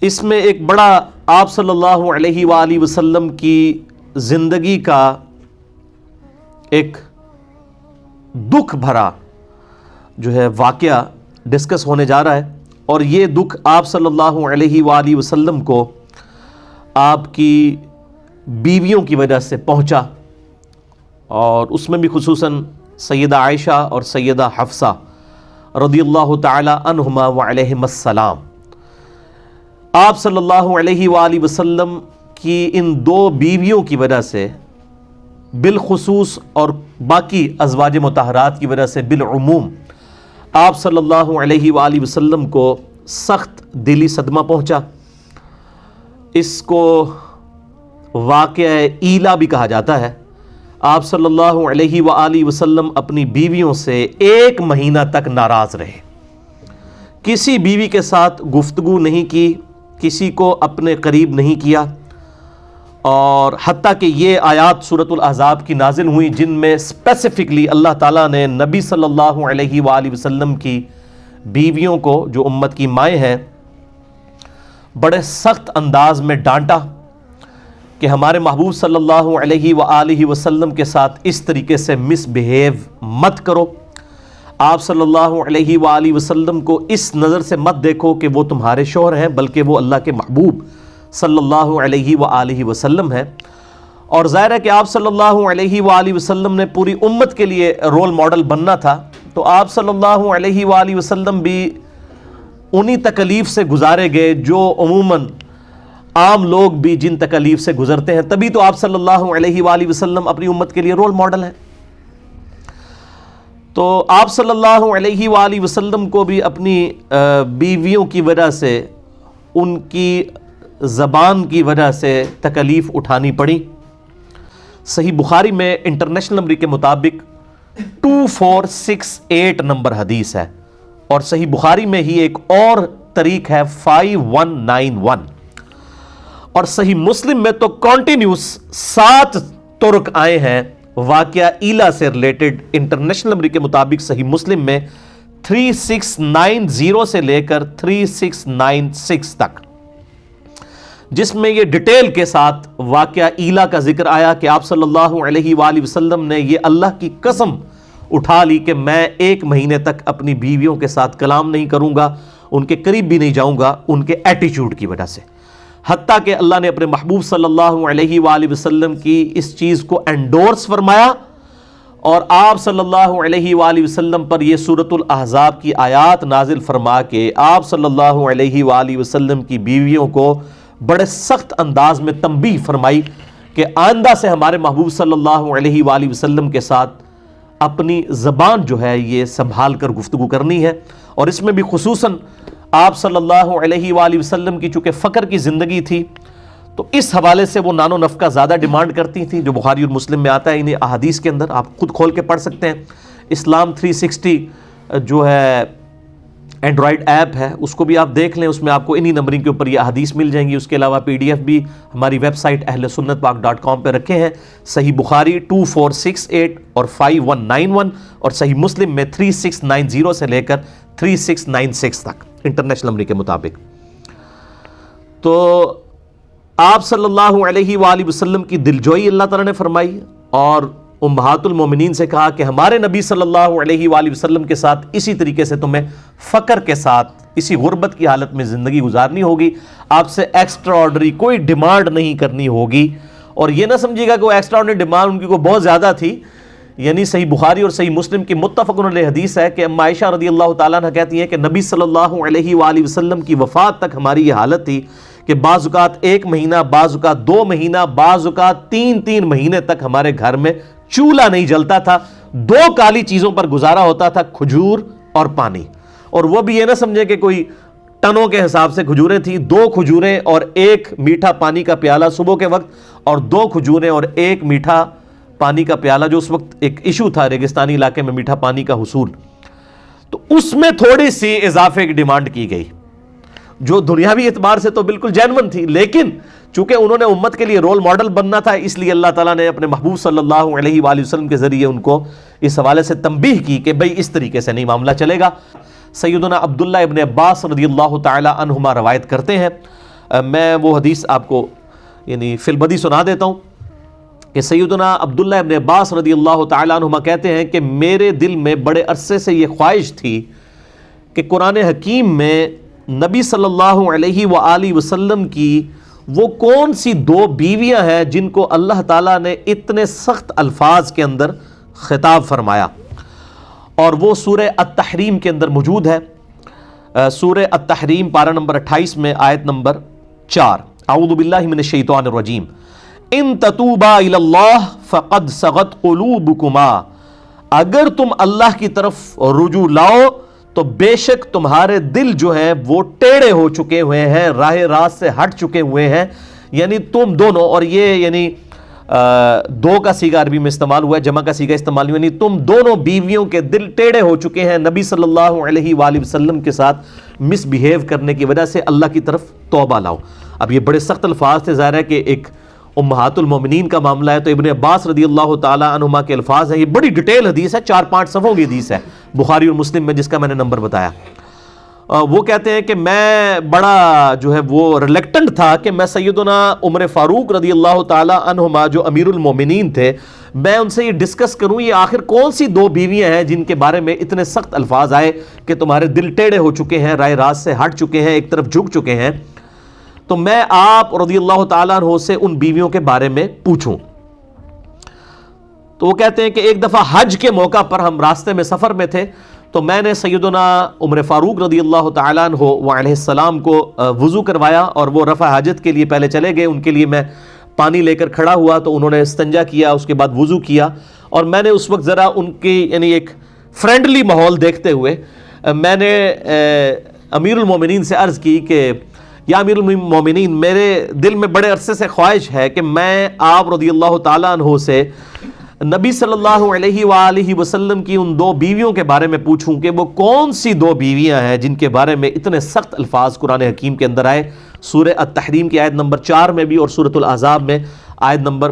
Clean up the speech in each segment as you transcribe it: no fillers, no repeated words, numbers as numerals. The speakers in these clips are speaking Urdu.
اس میں ایک بڑا آپ صلی اللہ علیہ وآلہ وسلم کی زندگی کا ایک دکھ بھرا جو ہے واقعہ ڈسکس ہونے جا رہا ہے، اور یہ دکھ آپ صلی اللہ علیہ وآلہ وسلم کو آپ کی بیویوں کی وجہ سے پہنچا، اور اس میں بھی خصوصاً سیدہ عائشہ اور سیدہ حفصہ رضی اللہ تعالی عنہما وعلیہم السلام۔ آپ صلی اللہ علیہ وآلہ وسلم کی ان دو بیویوں کی وجہ سے بالخصوص اور باقی ازواج مطہرات کی وجہ سے بالعموم آپ صلی اللہ علیہ وآلہ وسلم کو سخت دلی صدمہ پہنچا۔ اس کو واقعہ ایلا بھی کہا جاتا ہے۔ آپ صلی اللہ علیہ وآلہ وسلم اپنی بیویوں سے 1 مہینہ تک ناراض رہے، کسی بیوی کے ساتھ گفتگو نہیں کی، کسی کو اپنے قریب نہیں کیا، اور حتیٰ کہ یہ آیات سورۃ الاحزاب کی نازل ہوئی جن میں اسپیسیفکلی اللہ تعالیٰ نے نبی صلی اللہ علیہ وآلہ وسلم کی بیویوں کو جو امت کی مائیں ہیں بڑے سخت انداز میں ڈانٹا کہ ہمارے محبوب صلی اللہ علیہ وآلہ وسلم کے ساتھ اس طریقے سے مس بہیو مت کرو، آپ صلی اللہ علیہ وآلہ وسلم کو اس نظر سے مت دیکھو کہ وہ تمہارے شوہر ہیں، بلکہ وہ اللہ کے محبوب صلی اللہ علیہ وآلہ وسلم ہے۔ اور ظاہر ہے کہ آپ صلی اللہ علیہ وآلہ وسلم نے پوری امت کے لیے رول ماڈل بننا تھا، تو آپ صلی اللہ علیہ وآلہ وسلم بھی انہی تکلیف سے گزارے گئے جو عموماً عام لوگ بھی جن تکلیف سے گزرتے ہیں، تبھی تو آپ صلی اللہ علیہ وآلہ وسلم اپنی امت کے لیے رول ماڈل ہیں۔ تو آپ صلی اللہ علیہ وآلہ وسلم کو بھی اپنی بیویوں کی وجہ سے، ان کی زبان کی وجہ سے تکلیف اٹھانی پڑی۔ صحیح بخاری میں انٹرنیشنل نمبر کے مطابق 2468 نمبر حدیث ہے، اور صحیح بخاری میں ہی ایک اور طریق ہے 5191، اور صحیح مسلم میں تو کنٹینیوس 7 طرق آئے ہیں واقعہ ایلا سے ریلیٹڈ۔ انٹرنیشنل نمبر کے مطابق صحیح مسلم میں 3690 سے لے کر 3696 تک، جس میں یہ ڈیٹیل کے ساتھ واقعہ ایلا کا ذکر آیا کہ آپ صلی اللہ علیہ وآلہ وسلم نے یہ اللہ کی قسم اٹھا لی کہ میں 1 مہینے تک اپنی بیویوں کے ساتھ کلام نہیں کروں گا، ان کے قریب بھی نہیں جاؤں گا ان کے ایٹیچیوڈ کی وجہ سے، حتیٰ کہ اللہ نے اپنے محبوب صلی اللہ علیہ وآلہ وسلم کی اس چیز کو انڈورس فرمایا، اور آپ صلی اللہ علیہ وآلہ وسلم پر یہ سورۃ الاحزاب کی آیات نازل فرما کے آپ صلی اللہ علیہ وآلہ وسلم کی بیویوں کو بڑے سخت انداز میں تنبیہ فرمائی کہ آئندہ سے ہمارے محبوب صلی اللہ علیہ وآلہ وسلم کے ساتھ اپنی زبان جو ہے یہ سنبھال کر گفتگو کرنی ہے۔ اور اس میں بھی خصوصاً آپ صلی اللہ علیہ وآلہ وسلم کی چونکہ فقر کی زندگی تھی، تو اس حوالے سے وہ نان و نفقہ زیادہ ڈیمانڈ کرتی تھیں، جو بخاری اور مسلم میں آتا ہے انہیں احادیث کے اندر، آپ خود کھول کے پڑھ سکتے ہیں۔ اسلام 360 جو ہے اینڈرائڈ ایپ ہے، اس کو بھی آپ دیکھ لیں، اس میں آپ کو انہی نمبرنگ کے اوپر یہ احادیث مل جائیں گی۔ اس کے علاوہ PDF بھی ہماری ویب سائٹ اہلسنتپاک.com پہ رکھے ہیں۔ صحیح بخاری 2468 اور 5191، اور صحیح مسلم میں 3690 سے لے کر 3696 تک انٹرنیشنل نمبر کے مطابق۔ تو آپ صلی اللہ علیہ وآلہ وسلم کی دلجوئی اللہ تعالیٰ نے فرمائی، اور امہات المومنین سے کہا کہ ہمارے نبی صلی اللہ علیہ وآلہ وسلم کے ساتھ اسی طریقے سے تمہیں فقر کے ساتھ اسی غربت کی حالت میں زندگی گزارنی ہوگی، آپ سے ایکسٹرا آرڈنری کوئی ڈیمانڈ نہیں کرنی ہوگی۔ اور یہ نہ سمجھیے گا کہ وہ ایکسٹرا آرڈنری ڈیمانڈ ان کی کوئی بہت زیادہ تھی، یعنی صحیح بخاری اور صحیح مسلم کی متفق علیہ حدیث ہے کہ اما عائشہ رضی اللہ تعالیٰ عنہ کہتی ہیں کہ نبی صلی اللہ علیہ وآلہ وسلم کی وفات تک ہماری یہ حالت تھی کہ بعض اوقات 1 مہینہ، بعض اوقات 2 مہینہ، بعض اوقات 3 مہینے تک ہمارے گھر میں چولہا نہیں جلتا تھا، 2 کالی چیزوں پر گزارا ہوتا تھا، کھجور اور پانی۔ اور وہ بھی یہ نہ سمجھے کہ کوئی ٹنوں کے حساب سے کھجوریں تھیں، 2 کھجوریں اور 1 میٹھا پانی کا پیالہ صبح کے وقت، اور 2 کھجوریں اور 1 میٹھا پانی کا پیالہ، جو اس وقت ایک ایشو تھا ریگستانی علاقے میں میٹھا پانی کا حصول، تو اس میں تھوڑی سی اضافے کی ڈیمانڈ کی گئی جو دنیاوی اعتبار سے تو بالکل جینون تھی، لیکن چونکہ انہوں نے امت کے لیے رول ماڈل بننا تھا، اس لیے اللہ تعالیٰ نے اپنے محبوب صلی اللہ علیہ وآلہ وسلم کے ذریعے ان کو اس حوالے سے تنبیہ کی کہ بھئی اس طریقے سے نہیں معاملہ چلے گا۔ سیدنا عبداللہ ابن عباس رضی اللہ تعالی عنہما روایت کرتے ہیں میں وہ حدیث آپ کو یعنی فی البدی سنا دیتا ہوں کہ سیدنا عبداللہ ابن عباس رضی اللہ تعالیٰ عنہما کہتے ہیں کہ میرے دل میں بڑے عرصے سے یہ خواہش تھی کہ قرآن حکیم میں نبی صلی اللہ علیہ وآلہ وسلم کی وہ کون سی دو بیویاں ہیں جن کو اللہ تعالیٰ نے اتنے سخت الفاظ کے اندر خطاب فرمایا، اور وہ سورہ التحریم کے اندر موجود ہے۔ سورہ التحریم پارہ نمبر 28 میں آیت نمبر 4، اعوذ باللہ من الشیطان الرجیم، ان تتوبا الی اللہ فقد صغت قلوبکما، اگر تم اللہ کی طرف رجوع لاؤ تو بے شک تمہارے دل جو ہیں وہ ٹیڑے ہو چکے ہوئے ہیں، راہ راست سے ہٹ چکے ہوئے ہیں۔ یعنی تم دونوں، اور یہ یعنی دو کا صیغہ عربی میں استعمال ہوا ہے، جمع کا صیغہ استعمال ہوا، یعنی تم دونوں بیویوں کے دل ٹیڑے ہو چکے ہیں نبی صلی اللہ علیہ وآلہ وسلم کے ساتھ مس بیہیو کرنے کی وجہ سے، اللہ کی طرف توبہ لاؤ۔ اب یہ بڑے سخت الفاظ تھے، ظاہر ہے کہ ایک امہات المومنین کا معاملہ ہے، تو ابن عباس رضی اللہ تعالیٰ عنہما کے الفاظ ہیں۔ یہ بڑی ڈیٹیل حدیث ہے، 4-5 صفحوں کی حدیث ہے بخاری اور مسلم میں، جس کا میں نے نمبر بتایا۔ وہ کہتے ہیں کہ میں بڑا جو ہے وہ ریلیکٹنٹ تھا کہ میں سیدنا عمر فاروق رضی اللہ تعالیٰ عنہما جو امیر المومنین تھے، میں ان سے یہ ڈسکس کروں یہ آخر کون سی دو بیویاں ہیں جن کے بارے میں اتنے سخت الفاظ آئے کہ تمہارے دل ٹیڑے ہو چکے ہیں، رائے راست سے ہٹ چکے ہیں، ایک طرف جھک چکے ہیں، تو میں آپ رضی اللہ تعالیٰ عنہ سے ان بیویوں کے بارے میں پوچھوں۔ تو وہ کہتے ہیں کہ ایک دفعہ حج کے موقع پر ہم راستے میں سفر میں تھے، تو میں نے سیدنا عمر فاروق رضی اللہ تعالیٰ عنہ وعلیہ السلام کو وضو کروایا، اور وہ رفع حاجت کے لیے پہلے چلے گئے، ان کے لیے میں پانی لے کر کھڑا ہوا، تو انہوں نے استنجا کیا، اس کے بعد وضو کیا، اور میں نے اس وقت ذرا ان کی یعنی ایک فرینڈلی ماحول دیکھتے ہوئے میں نے امیر المومنین سے عرض کی کہ یا امیر المومنین، میرے دل میں بڑے عرصے سے خواہش ہے کہ میں آپ رضی اللہ تعالیٰ عنہ سے نبی صلی اللہ علیہ وآلہ وسلم کی ان دو بیویوں کے بارے میں پوچھوں کہ وہ کون سی دو بیویاں ہیں جن کے بارے میں اتنے سخت الفاظ قرآن حکیم کے اندر آئے، سورہ التحریم کی آیت نمبر 4 میں بھی اور سورۃ الاحزاب میں آیت نمبر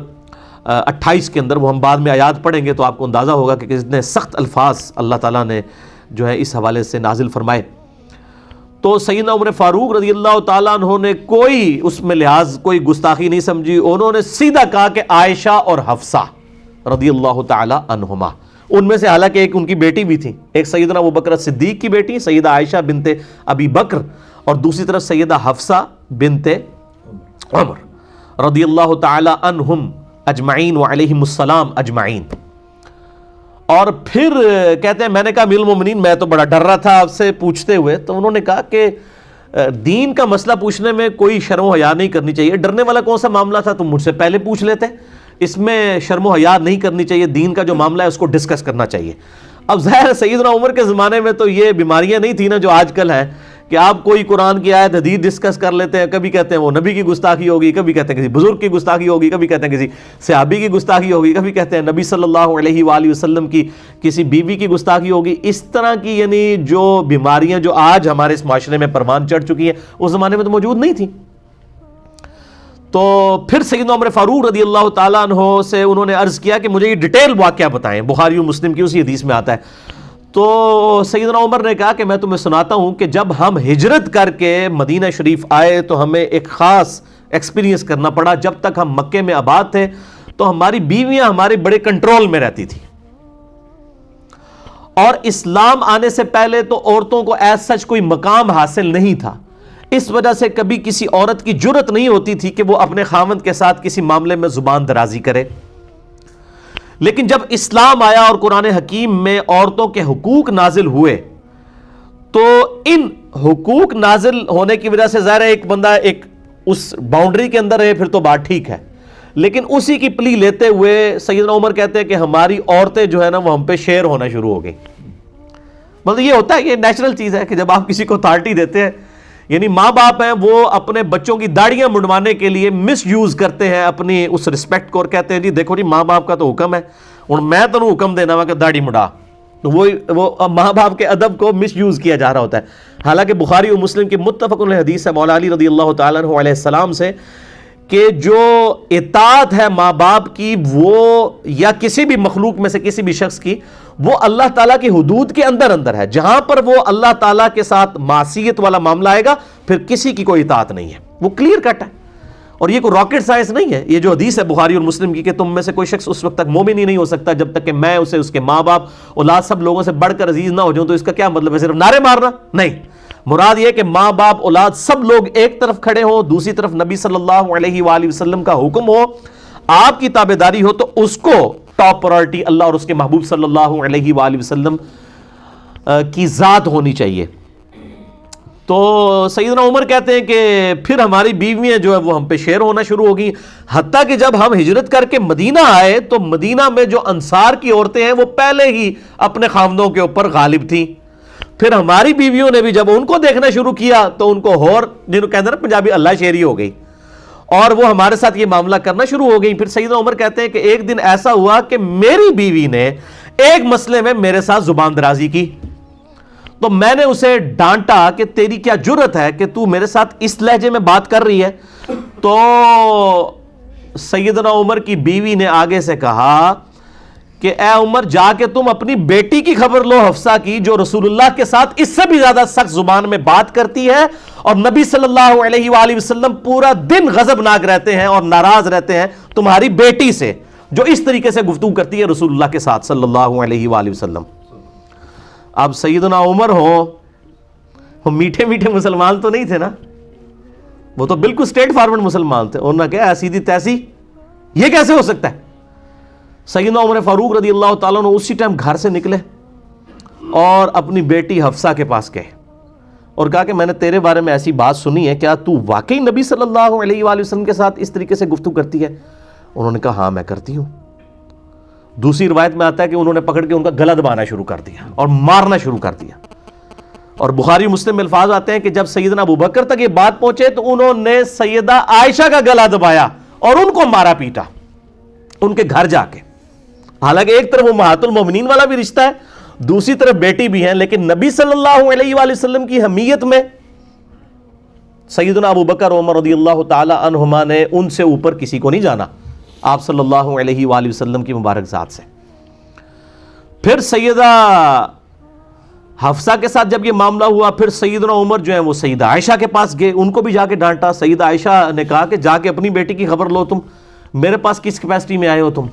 28 کے اندر۔ وہ ہم بعد میں آیات پڑھیں گے تو آپ کو اندازہ ہوگا کہ کتنے سخت الفاظ اللہ تعالیٰ نے جو ہے اس حوالے سے نازل فرمائے۔ تو سیدنا عمر فاروق رضی اللہ تعالیٰ عنہ نے کوئی اس میں لحاظ، کوئی گستاخی نہیں سمجھی، انہوں نے سیدھا کہا کہ عائشہ اور حفصہ رضی اللہ تعالیٰ عنہما، ان میں سے حالانکہ ایک ان کی بیٹی بھی تھی، ایک سیدنا ابوبکر صدیق کی بیٹی سیدہ عائشہ بنت ابی بکر، اور دوسری طرف سیدہ حفصہ بنت عمر رضی اللہ تعالیٰ عنہم اجمعین وعلیہم السلام اجمعین۔ اور پھر کہتے ہیں میں نے کہا امیر المومنین میں تو بڑا ڈر رہا تھا آپ سے پوچھتے ہوئے، تو انہوں نے کہا کہ دین کا مسئلہ پوچھنے میں کوئی شرم و حیا نہیں کرنی چاہیے، ڈرنے والا کون سا معاملہ تھا، تم مجھ سے پہلے پوچھ لیتے، اس میں شرم و حیا نہیں کرنی چاہیے، دین کا جو معاملہ ہے اس کو ڈسکس کرنا چاہیے۔ اب ظاہر سیدنا عمر کے زمانے میں تو یہ بیماریاں نہیں تھیں نا جو آج کل ہیں، کہ آپ کوئی قرآن کی آیت حدیث ڈسکس کر لیتے ہیں، کبھی کہتے ہیں وہ نبی کی گستاخی ہوگی، کبھی کہتے ہیں کسی بزرگ کی گستاخی ہوگی، کبھی کہتے ہیں کسی صحابی کی گستاخی ہوگی، کبھی کہتے ہیں نبی صلی اللہ علیہ وآلہ وسلم کی کسی بیوی کی گستاخی ہوگی۔ اس طرح کی یعنی جو بیماریاں جو آج ہمارے اس معاشرے میں پروان چڑھ چکی ہیں، اس زمانے میں تو موجود نہیں تھیں۔ تو پھر سیدنا عمر فاروق رضی اللہ تعالیٰ عنہ سے انہوں نے عرض کیا کہ مجھے یہ ڈیٹیل واقعہ بتائیں، بخاری و مسلم کی اسی حدیث میں آتا ہے۔ تو سیدنا عمر نے کہا کہ میں تمہیں سناتا ہوں کہ جب ہم ہجرت کر کے مدینہ شریف آئے تو ہمیں ایک خاص ایکسپیرینس کرنا پڑا۔ جب تک ہم مکے میں آباد تھے تو ہماری بیویاں ہمارے بڑے کنٹرول میں رہتی تھی، اور اسلام آنے سے پہلے تو عورتوں کو ایز سچ کوئی مقام حاصل نہیں تھا، اس وجہ سے کبھی کسی عورت کی جرت نہیں ہوتی تھی کہ وہ اپنے خاوند کے ساتھ کسی معاملے میں زبان درازی کرے۔ لیکن جب اسلام آیا اور قرآن حکیم میں عورتوں کے حقوق نازل ہوئے، تو ان حقوق نازل ہونے کی وجہ سے ظاہر ہے ایک بندہ ایک اس باؤنڈری کے اندر ہے، پھر تو بات ٹھیک ہے، لیکن اسی کی پلی لیتے ہوئے سیدنا عمر کہتے ہیں کہ ہماری عورتیں جو ہے نا وہ ہم پہ شیر ہونا شروع ہو گئی۔ مطلب یہ ہوتا ہے، یہ نیچرل چیز ہے کہ جب آپ کسی کو اتھارٹی دیتے ہیں، یعنی ماں باپ ہیں وہ اپنے بچوں کی داڑیاں منڈوانے کے لیے مس یوز کرتے ہیں اپنی اس رسپیکٹ کو، اور کہتے ہیں جی دیکھو جی ماں باپ کا تو حکم ہے، اور میں تو حکم دینا وا کہ داڑھی مڈا، تو وہ ماں باپ کے ادب کو مس یوز کیا جا رہا ہوتا ہے۔ حالانکہ بخاری و مسلم کی متفق علیہ حدیث ہے مولا علی رضی اللہ تعالیٰ عنہ علیہ السلام سے کہ جو اطاعت ہے ماں باپ کی وہ یا کسی بھی مخلوق میں سے کسی بھی شخص کی، وہ اللہ تعالیٰ کی حدود کے اندر ہے. جہاں پر وہ اللہ تعالیٰ کے ساتھ معصیت والا معاملہ آئے گا پھر کسی کی کوئی اطاعت نہیں ہے. وہ کلیئر کٹ ہے، اور یہ کوئی راکٹ سائنس نہیں ہے. یہ جو حدیث ہے بخاری اور مسلم کی کہ تم میں سے کوئی شخص اس وقت تک مومن ہی نہیں ہو سکتا جب تک کہ میں اسے اس کے ماں باپ اولاد سب لوگوں سے بڑھ کر عزیز نہ ہو جاؤں. تو اس کا کیا مطلب ہے؟ صرف نعرے مارنا نہیں، مراد یہ کہ ماں باپ اولاد سب لوگ ایک طرف کھڑے ہوں، دوسری طرف نبی صلی اللہ علیہ وآلہ وسلم کا حکم ہو، آپ کی تابعداری ہو، تو اس کو ٹاپ پرائورٹی اللہ اور اس کے محبوب صلی اللہ علیہ وآلہ وسلم کی ذات ہونی چاہیے. تو سیدنا عمر کہتے ہیں کہ پھر ہماری بیویاں جو ہے وہ ہم پہ شیر ہونا شروع ہو گئی، حتیٰ کہ جب ہم ہجرت کر کے مدینہ آئے تو مدینہ میں جو انصار کی عورتیں ہیں وہ پہلے ہی اپنے خاوندوں کے اوپر غالب تھیں. پھر ہماری بیویوں نے بھی جب ان کو دیکھنا شروع کیا تو ان کو ہور، جنہوں کہتے ہیں نا پنجابی، اللہ شیری ہو گئی، اور وہ ہمارے ساتھ یہ معاملہ کرنا شروع ہو گئی. پھر سیدنا عمر کہتے ہیں کہ ایک دن ایسا ہوا کہ میری بیوی نے ایک مسئلے میں میرے ساتھ زبان درازی کی، تو میں نے اسے ڈانٹا کہ تیری کیا جرت ہے کہ تو میرے ساتھ اس لہجے میں بات کر رہی ہے. تو سیدنا عمر کی بیوی نے آگے سے کہا کہ اے عمر، جا کے تم اپنی بیٹی کی خبر لو حفصہ کی، جو رسول اللہ کے ساتھ اس سے بھی زیادہ سخت زبان میں بات کرتی ہے، اور نبی صلی اللہ علیہ وآلہ وسلم پورا دن غضبناک رہتے ہیں اور ناراض رہتے ہیں تمہاری بیٹی سے، جو اس طریقے سے گفتگو کرتی ہے رسول اللہ کے ساتھ صلی اللہ علیہ وآلہ وسلم. اب سیدنا عمر وہ میٹھے میٹھے مسلمان تو نہیں تھے نا، وہ تو بالکل سٹریٹ فارورڈ مسلمان تھے. انہوں نے کہا سیدھی تیسی، یہ کیسے ہو سکتا ہے؟ سیدنا عمر فاروق رضی اللہ تعالیٰ عنہ اسی ٹائم گھر سے نکلے اور اپنی بیٹی حفصہ کے پاس گئے اور کہا کہ میں نے تیرے بارے میں ایسی بات سنی ہے، کیا تو واقعی نبی صلی اللہ علیہ وآلہ وسلم کے ساتھ اس طریقے سے گفتگو کرتی ہے؟ انہوں نے کہا ہاں میں کرتی ہوں. دوسری روایت میں آتا ہے کہ انہوں نے پکڑ کے ان کا گلا دبانا شروع کر دیا اور مارنا شروع کر دیا. اور بخاری مسلم میں الفاظ آتے ہیں کہ جب سیدنا ابوبکر تک یہ بات پہنچے تو انہوں نے سیدہ عائشہ کا گلا دبایا اور ان کو مارا پیٹا ان کے گھر جا کے. حالانکہ ایک طرف امہات المومنین والا بھی رشتہ ہے، دوسری طرف بیٹی بھی ہیں، لیکن نبی صلی اللہ علیہ وآلہ وسلم کی حمیت میں سیدنا ابوبکر عمر رضی اللہ تعالی عنہما نے ان سے اوپر کسی کو نہیں جانا، آپ صلی اللہ علیہ وآلہ وسلم کی مبارک ذات سے. پھر سیدہ حفصہ کے ساتھ جب یہ معاملہ ہوا، پھر سیدنا عمر جو ہیں وہ سیدہ عائشہ کے پاس گئے، ان کو بھی جا کے ڈانٹا. سیدہ عائشہ نے کہا کہ جا کے اپنی بیٹی کی خبر لو، تم میرے پاس کس کیپیسٹی میں آئے ہو تم؟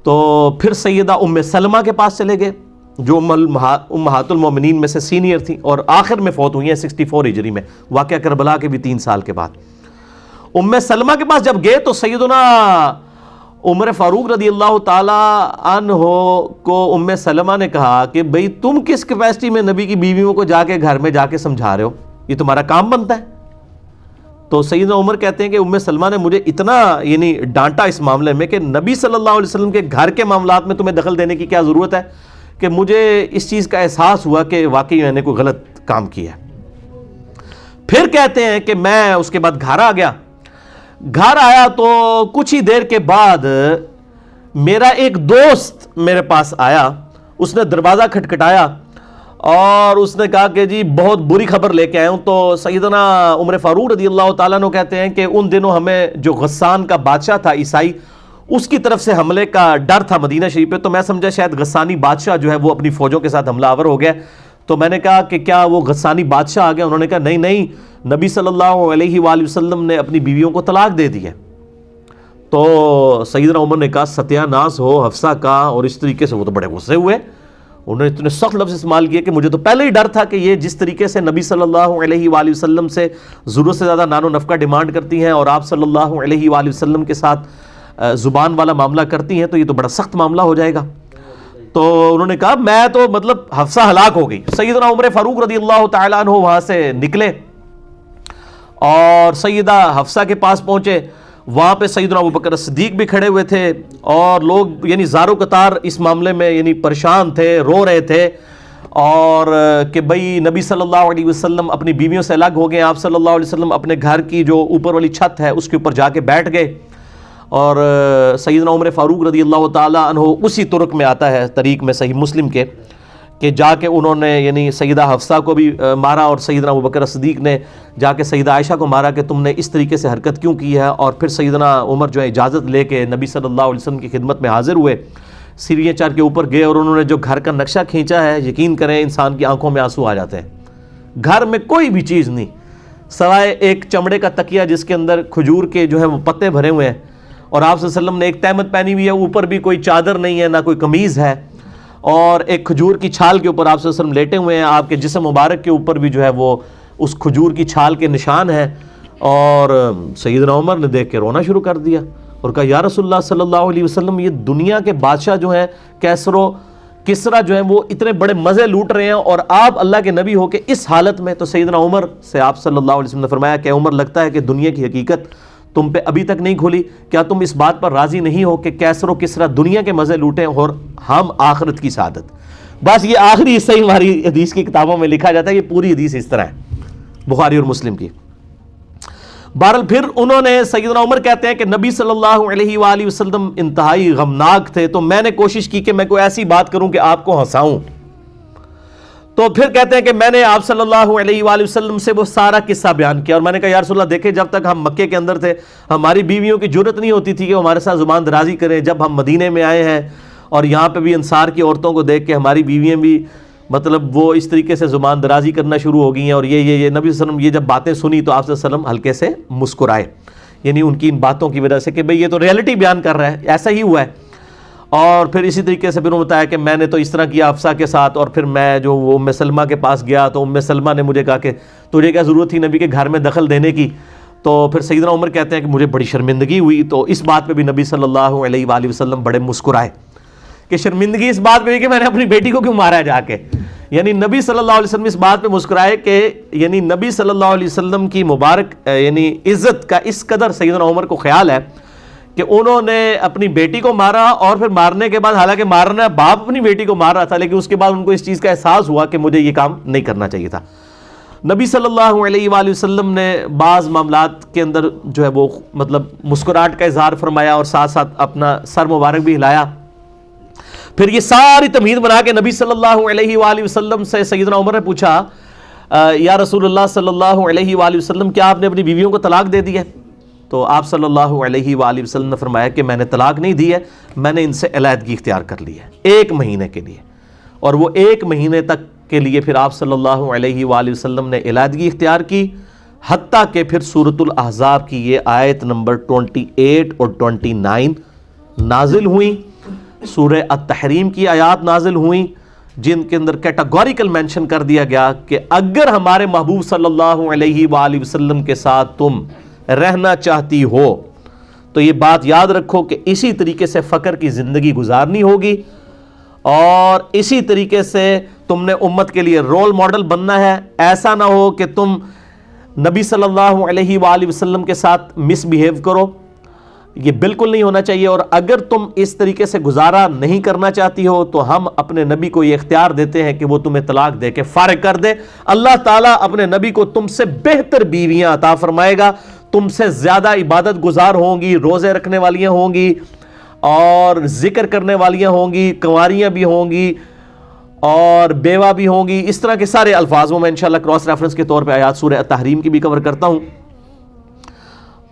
تو پھر سیدہ ام سلمہ کے پاس چلے گئے جو امہات المومنین میں سے سینئر تھیں اور آخر میں فوت ہوئی ہیں 64 ہجری میں، واقعہ کربلا کے بھی 3 سال کے بعد. ام سلمہ کے پاس جب گئے تو سیدنا عمر فاروق رضی اللہ تعالی عنہ کو ام سلمہ نے کہا کہ بھئی تم کس کیپیسٹی میں نبی کی بیویوں کو جا کے گھر میں جا کے سمجھا رہے ہو؟ یہ تمہارا کام بنتا ہے. تو سیدنا عمر کہتے ہیں کہ ام سلمہ نے مجھے اتنا ڈانٹا اس معاملے میں کہ نبی صلی اللہ علیہ وسلم کے گھر کے معاملات میں تمہیں دخل دینے کی کیا ضرورت ہے، کہ مجھے اس چیز کا احساس ہوا کہ واقعی میں نے کوئی غلط کام کیا. پھر کہتے ہیں کہ میں اس کے بعد گھر آ گیا. گھر آیا تو کچھ ہی دیر کے بعد میرا ایک دوست میرے پاس آیا، اس نے دروازہ کھٹکھٹایا اور اس نے کہا کہ جی بہت بری خبر لے کے آیا ہوں. تو سیدنا عمر فاروق رضی اللہ تعالیٰ عنہ کہتے ہیں کہ ان دنوں ہمیں جو غسان کا بادشاہ تھا عیسائی، اس کی طرف سے حملے کا ڈر تھا مدینہ شریف پہ، تو میں سمجھا شاید غسانی بادشاہ جو ہے وہ اپنی فوجوں کے ساتھ حملہ آور ہو گیا. تو میں نے کہا کہ کیا وہ غسانی بادشاہ آ گیا؟ انہوں نے کہا نہیں نہیں، نبی صلی اللہ علیہ وآلہ وسلم نے اپنی بیویوں کو طلاق دے دی ہے. تو سیدنا عمر نے کہا ستیہ ناس ہو حفصہ کا، اور اس طریقے سے وہ تو بڑے غصے ہوئے. انہوں نے اتنے سخت لفظ استعمال کیے کہ مجھے تو پہلے ہی ڈر تھا کہ یہ جس طریقے سے نبی صلی اللہ علیہ وآلہ وسلم سے ضرورت سے زیادہ نان و نفقہ ڈیمانڈ کرتی ہیں اور آپ صلی اللہ علیہ وآلہ وسلم کے ساتھ زبان والا معاملہ کرتی ہیں، تو یہ تو بڑا سخت معاملہ ہو جائے گا. تو انہوں نے کہا میں تو مطلب حفصہ ہلاک ہو گئی. سیدنا عمر فاروق رضی اللہ تعالیٰ عنہ وہاں سے نکلے اور سیدہ حفصہ کے پاس پہنچے. وہاں پہ سیدنا ابوبکر صدیق بھی کھڑے ہوئے تھے اور لوگ زارو قطار اس معاملے میں پریشان تھے، رو رہے تھے، اور کہ بھئی نبی صلی اللہ علیہ وسلم اپنی بیویوں سے الگ ہو گئے. آپ صلی اللہ علیہ وسلم اپنے گھر کی جو اوپر والی چھت ہے اس کے اوپر جا کے بیٹھ گئے. اور سیدنا عمر فاروق رضی اللہ تعالی عنہ اسی طرق میں آتا ہے طریق میں صحیح مسلم کے کہ جا کے انہوں نے یعنی سیدہ حفصہ کو بھی مارا اور سیدنا ابوبکر صدیق نے جا کے سیدہ عائشہ کو مارا کہ تم نے اس طریقے سے حرکت کیوں کی ہے، اور پھر سیدنا عمر جو ہے اجازت لے کے نبی صلی اللہ علیہ وسلم کی خدمت میں حاضر ہوئے، سیڑھیاں چڑھ کے اوپر گئے اور انہوں نے جو گھر کا نقشہ کھینچا ہے، یقین کریں انسان کی آنکھوں میں آنسو آ جاتے ہیں۔ گھر میں کوئی بھی چیز نہیں سوائے ایک چمڑے کا تکیہ جس کے اندر کھجور کے جو ہے وہ پتے بھرے ہوئے ہیں، اور آپ صلی اللہ علیہ وسلم نے ایک تہمت پہنی ہوئی ہے، اوپر بھی کوئی چادر نہیں ہے، نہ کوئی قمیض ہے، اور ایک کھجور کی چھال کے اوپر آپ صلی اللہ علیہ وسلم لیٹے ہوئے ہیں، آپ کے جسم مبارک کے اوپر بھی جو ہے وہ اس کھجور کی چھال کے نشان ہیں۔ اور سیدنا عمر نے دیکھ کے رونا شروع کر دیا اور کہا یا رسول اللہ صلی اللہ علیہ وسلم، یہ دنیا کے بادشاہ جو ہیں کیسر و کسرا جو ہیں وہ اتنے بڑے مزے لوٹ رہے ہیں، اور آپ اللہ کے نبی ہو کے اس حالت میں۔ تو سیدنا عمر سے آپ صلی اللہ علیہ وسلم نے فرمایا کہ عمر، لگتا ہے کہ دنیا کی حقیقت تم پہ ابھی تک نہیں کھولی، کیا تم اس بات پر راضی نہیں ہو کہ کیسر و کسرا دنیا کے مزے لوٹیں اور ہم آخرت کی سعادت؟ بس یہ آخری حصہ ہی ہماری حدیث کی کتابوں میں لکھا جاتا ہے، یہ پوری حدیث اس طرح ہے بخاری اور مسلم کی۔ بہرحال پھر انہوں نے، سیدنا عمر کہتے ہیں کہ نبی صلی اللہ علیہ وآلہ وسلم انتہائی غمناک تھے، تو میں نے کوشش کی کہ میں کوئی ایسی بات کروں کہ آپ کو ہنساؤں۔ تو پھر کہتے ہیں کہ میں نے آپ صلی اللہ علیہ وآلہ وسلم سے وہ سارا قصہ بیان کیا، اور میں نے کہا یا رسول اللہ دیکھیں، جب تک ہم مکے کے اندر تھے ہماری بیویوں کی جرت نہیں ہوتی تھی کہ وہ ہمارے ساتھ زبان درازی کریں، جب ہم مدینے میں آئے ہیں اور یہاں پہ بھی انصار کی عورتوں کو دیکھ کے ہماری بیویاں بھی مطلب وہ اس طریقے سے زبان درازی کرنا شروع ہو گئی ہیں، اور یہ نبی صلی اللہ علیہ وسلم یہ جب باتیں سنی تو آپ صلی اللہ علیہ وسلم ہلکے سے مسکرائے، یعنی ان کی ان باتوں کی وجہ سے کہ بھئی یہ تو ریئلٹی بیان کر رہا ہے، ایسا ہی ہوا ہے۔ اور پھر اسی طریقے سے پھر انہوں نے بتایا کہ میں نے تو اس طرح کیا حفصہ کے ساتھ، اور پھر میں جو وہ ام سلمہ کے پاس گیا تو ام سلمہ نے مجھے کہا کہ تجھے کیا ضرورت تھی نبی کے گھر میں دخل دینے کی؟ تو پھر سیدنا عمر کہتے ہیں کہ مجھے بڑی شرمندگی ہوئی، تو اس بات پہ بھی نبی صلی اللہ علیہ وآلہ وسلم بڑے مسکرائے کہ شرمندگی اس بات پہ بھی کہ میں نے اپنی بیٹی کو کیوں مارا جا کے، یعنی نبی صلی اللہ علیہ وسلم اس بات پہ مسکرائے کہ یعنی نبی صلی اللہ علیہ وسلم کی مبارک یعنی عزت کا اس قدر سیدنا عمر کو خیال ہے کہ انہوں نے اپنی بیٹی کو مارا، اور پھر مارنے کے بعد، حالانکہ مارنا باپ اپنی بیٹی کو مار رہا تھا، لیکن اس کے بعد ان کو اس چیز کا احساس ہوا کہ مجھے یہ کام نہیں کرنا چاہیے تھا۔ نبی صلی اللہ علیہ وآلہ وسلم نے بعض معاملات کے اندر جو ہے وہ مطلب مسکراہٹ کا اظہار فرمایا اور ساتھ ساتھ اپنا سر مبارک بھی ہلایا۔ پھر یہ ساری تمہید بنا کے نبی صلی اللہ علیہ وآلہ وسلم سے سیدنا عمر نے پوچھا یا رسول اللہ صلی اللہ علیہ وآلہ وسلم، کیا آپ نے اپنی بیویوں کو طلاق دے دی ہے؟ تو آپ صلی اللہ علیہ وآلہ وسلم نے فرمایا کہ میں نے طلاق نہیں دی ہے، میں نے ان سے علیحدگی اختیار کر لی ہے 1 مہینے کے لیے، اور وہ 1 مہینے تک کے لیے پھر آپ صلی اللہ علیہ وآلہ وسلم نے علیحدگی اختیار کی، حتیٰ کہ پھر سورۃ الاحزاب کی یہ آیت نمبر 28 اور 29 نازل ہوئیں، سورہ التحریم کی آیات نازل ہوئیں، جن کے اندر کیٹاگوریکل مینشن کر دیا گیا کہ اگر ہمارے محبوب صلی اللہ علیہ وآلہ وسلم کے ساتھ تم رہنا چاہتی ہو تو یہ بات یاد رکھو کہ اسی طریقے سے فقر کی زندگی گزارنی ہوگی، اور اسی طریقے سے تم نے امت کے لیے رول ماڈل بننا ہے۔ ایسا نہ ہو کہ تم نبی صلی اللہ علیہ وآلہ وسلم کے ساتھ مس بیہیو کرو، یہ بالکل نہیں ہونا چاہیے۔ اور اگر تم اس طریقے سے گزارا نہیں کرنا چاہتی ہو تو ہم اپنے نبی کو یہ اختیار دیتے ہیں کہ وہ تمہیں طلاق دے کے فارغ کر دے۔ اللہ تعالیٰ اپنے نبی کو تم سے بہتر بیویاں عطا فرمائے گا، تم سے زیادہ عبادت گزار ہوں گی، روزے رکھنے والیاں ہوں گی، اور ذکر کرنے والیاں ہوں گی، کنواریاں بھی ہوں گی، اور بیوہ بھی ہوں گی۔ اس طرح کے سارے الفاظ میں انشاءاللہ کراس ریفرنس کے طور پہ آیات سورہ التحریم کی بھی کور کرتا ہوں۔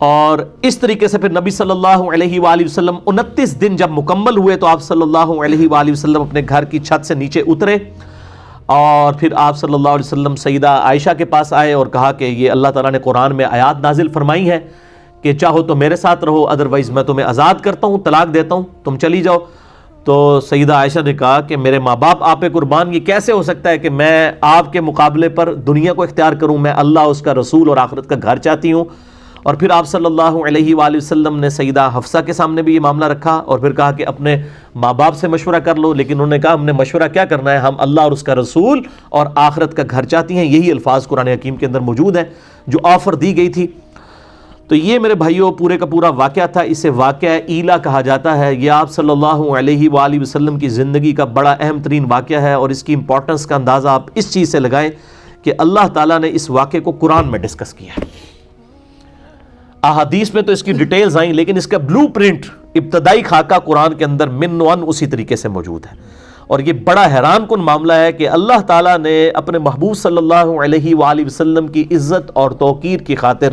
اور اس طریقے سے پھر نبی صلی اللہ علیہ وآلہ وسلم 29 دن جب مکمل ہوئے تو آپ صلی اللہ علیہ وآلہ وسلم اپنے گھر کی چھت سے نیچے اترے، اور پھر آپ صلی اللہ علیہ وسلم سیدہ عائشہ کے پاس آئے اور کہا کہ یہ اللہ تعالیٰ نے قرآن میں آیات نازل فرمائی ہے کہ چاہو تو میرے ساتھ رہو، ادروائز میں تمہیں آزاد کرتا ہوں، طلاق دیتا ہوں، تم چلی جاؤ۔ تو سیدہ عائشہ نے کہا کہ میرے ماں باپ آپ پہ قربان، یہ کیسے ہو سکتا ہے کہ میں آپ کے مقابلے پر دنیا کو اختیار کروں؟ میں اللہ، اس کا رسول اور آخرت کا گھر چاہتی ہوں۔ اور پھر آپ صلی اللہ علیہ وآلہ وسلم نے سیدہ حفصہ کے سامنے بھی یہ معاملہ رکھا، اور پھر کہا کہ اپنے ماں باپ سے مشورہ کر لو، لیکن انہوں نے کہا ہم نے مشورہ کیا کرنا ہے، ہم اللہ اور اس کا رسول اور آخرت کا گھر چاہتی ہیں۔ یہی الفاظ قرآن حکیم کے اندر موجود ہیں جو آفر دی گئی تھی۔ تو یہ میرے بھائیوں پورے کا پورا واقعہ تھا، اسے واقعہ ایلا کہا جاتا ہے۔ یہ آپ صلی اللہ علیہ وآلہ وسلم کی زندگی کا بڑا اہم ترین واقعہ ہے، اور اس کی امپورٹنس کا اندازہ آپ اس چیز سے لگائیں کہ اللہ تعالیٰ نے اس واقعے کو قرآن میں ڈسکس کیا ہے۔ احادیث میں تو اس کی ڈیٹیلز آئیں، لیکن اس کا بلو پرنٹ، ابتدائی خاکہ قرآن کے اندر من و ان اسی طریقے سے موجود ہے۔ اور یہ بڑا حیران کن معاملہ ہے کہ اللہ تعالیٰ نے اپنے محبوب صلی اللہ علیہ وآلہ وسلم کی عزت اور توقیر کی خاطر